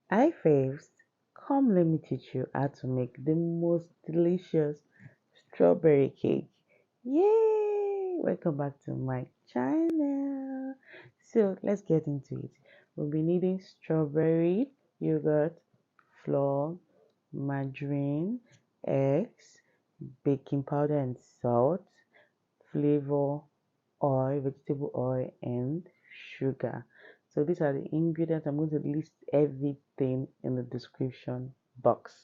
Hi faves, come let me teach you how to make the most delicious strawberry cake. Yay! Welcome back to my channel. So let's get into it. We'll be needing strawberry, yogurt, flour, margarine, eggs, baking powder and salt, flavor, oil, vegetable oil, and sugar. So these are the ingredients. I'm going to list everything in the description box.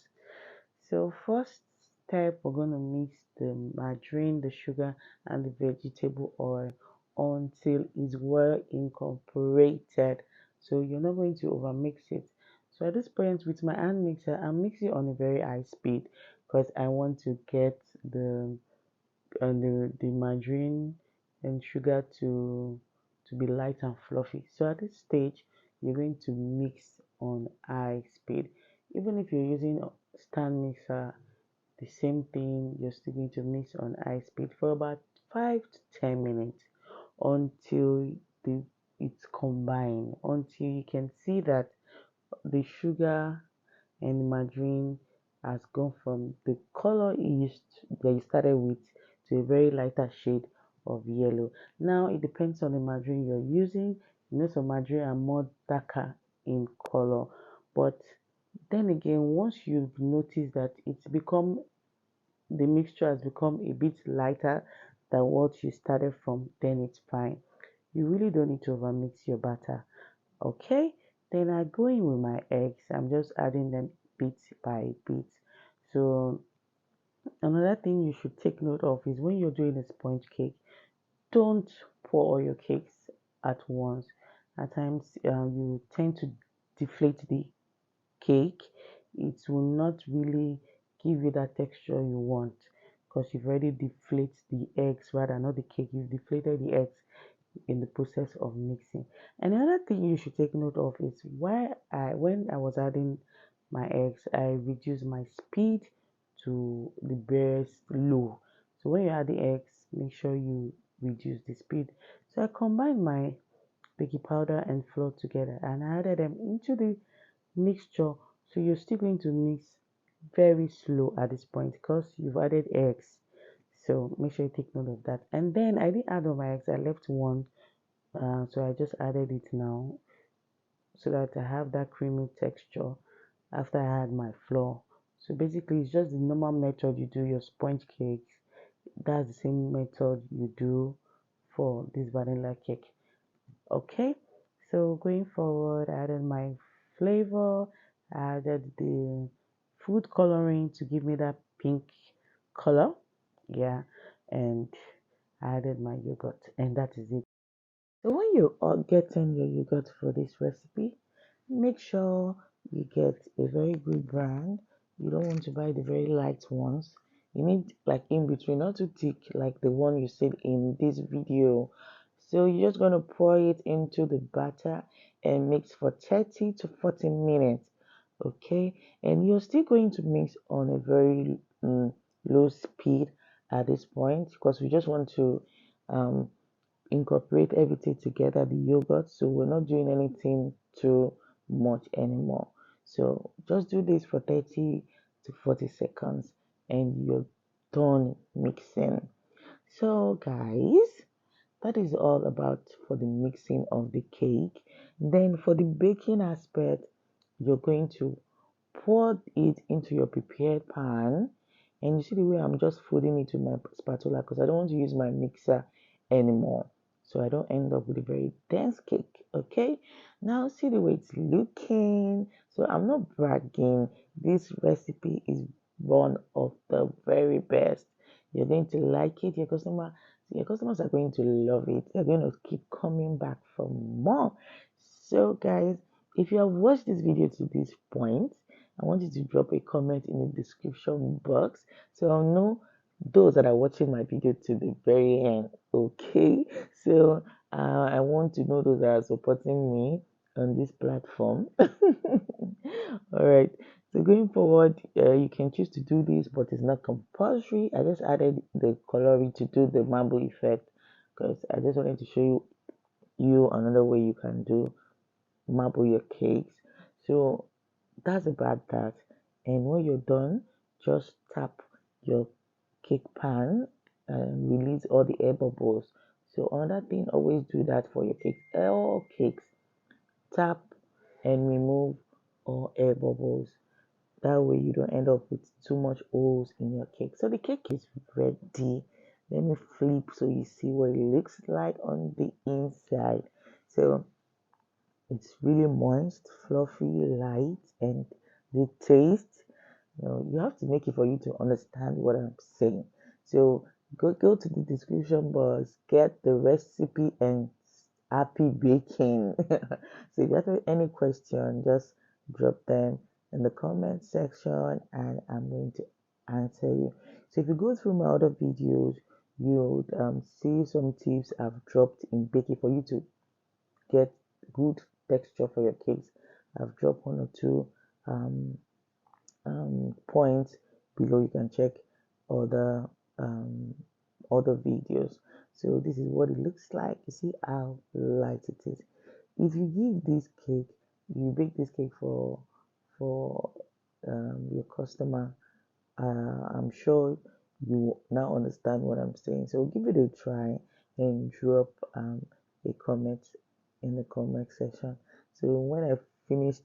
So first step, we're going to mix the margarine, the sugar, and the vegetable oil until it's well incorporated. So you're not going to overmix it. So at this point, with my hand mixer, I'm mixing on a very high speed because I want to get the margarine and sugar to be light and fluffy. So at this stage, you're going to mix on high speed. Even if you're using a stand mixer, the same thing, you're still going to mix on high speed for about 5 to 10 minutes until the it's combined, until you can see that the sugar and the margarine has gone from the color that you started with to a very lighter shade of yellow. Now it depends on the margarine you're using. You know, some margarine are more darker in color, but then again, once you've noticed that the mixture has become a bit lighter than what you started from, then it's fine. You really don't need to overmix your batter. Okay, then I go in with my eggs. I'm just adding them bit by bit. So another thing you should take note of is when you're doing a sponge cake, don't pour all your cakes at once. At times you tend to deflate the cake. It will not really give you that texture you want because you've already deflated the eggs, rather not the cake, you've deflated the eggs in the process of mixing. And another thing you should take note of is when I was adding my eggs, I reduced my speed to the barest low. So when you add the eggs, make sure you reduce the speed. So I combined my baking powder and flour together and I added them into the mixture. So you're still going to mix very slow at this point because you've added eggs. So make sure you take note of that. And then I didn't add all my eggs, I left one, so I just added it now so that I have that creamy texture after I add my flour. So basically it's just the normal method you do your sponge cakes. That's the same method you do for this vanilla cake. Okay, so going forward, I added my flavor, I added the food coloring to give me that pink color. Yeah, and I added my yogurt, and that is it. So when you are getting your yogurt for this recipe, make sure you get a very good brand. You don't want to buy the very light ones. You need like in between, not too thick like the one you see in this video. So you're just going to pour it into the batter and mix for 30 to 40 minutes. Okay, and you're still going to mix on a very low speed at this point because we just want to um, incorporate everything together, the yogurt, so we're not doing anything too much anymore. So just do this for 30 to 40 seconds and you're done mixing. So guys, that is all about for the mixing of the cake. Then for the baking aspect, you're going to pour it into your prepared pan, and you see the way I'm just folding it with my spatula because I don't want to use my mixer anymore, so I don't end up with a very dense cake. Okay, now see the way it's looking. So I'm not bragging, this recipe is one of the very best. You're going to like it. Your customers are going to love it. They're going to keep coming back for more. So guys, if you have watched this video to this point, I want you to drop a comment in the description box so I'll know those that are watching my video to the very end. Okay, so I want to know those that are supporting me on this platform. All right, so going forward, you can choose to do this, but it's not compulsory. I just added the coloring to do the marble effect because I just wanted to show you another way you can do marble your cakes. So that's about that. And when you're done, just tap your cake pan and release all the air bubbles. So another thing, always do that for your cakes. All cakes, tap and remove all air bubbles. That way you don't end up with too much holes in your cake. So the cake is ready. Let me flip so you see what it looks like on the inside. So it's really moist, fluffy, light, and the taste. You have to make it for you to understand what I'm saying. So go to the description box, get the recipe, and happy baking. So if you have any question, just drop them in the comment section, and I'm going to answer you. So if you go through my other videos, you would see some tips I've dropped in baking for you to get good texture for your cakes. I've dropped one or two um, points below. You can check other um, other videos. So this is what it looks like. You see how light it is. If you give this cake, you bake this cake for your customer, I'm sure you now understand what I'm saying. So give it a try and drop a comment in the comment section. So when I finished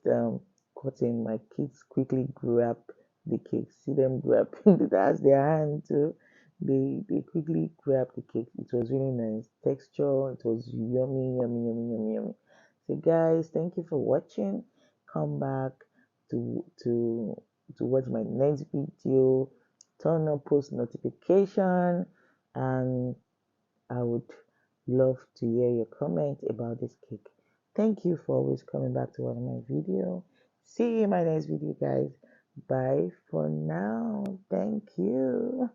cutting, my kids quickly grab the cake. See them grab that's their hand too. They quickly grab the cake. It was really nice texture. It was yummy, yummy, yummy, yummy, yummy. So guys, thank you for watching. Come back to watch my next video. Turn on post notification, and I would love to hear your comment about this cake. Thank you for always coming back to watch my video. See you in my next video, guys. Bye for now. Thank you.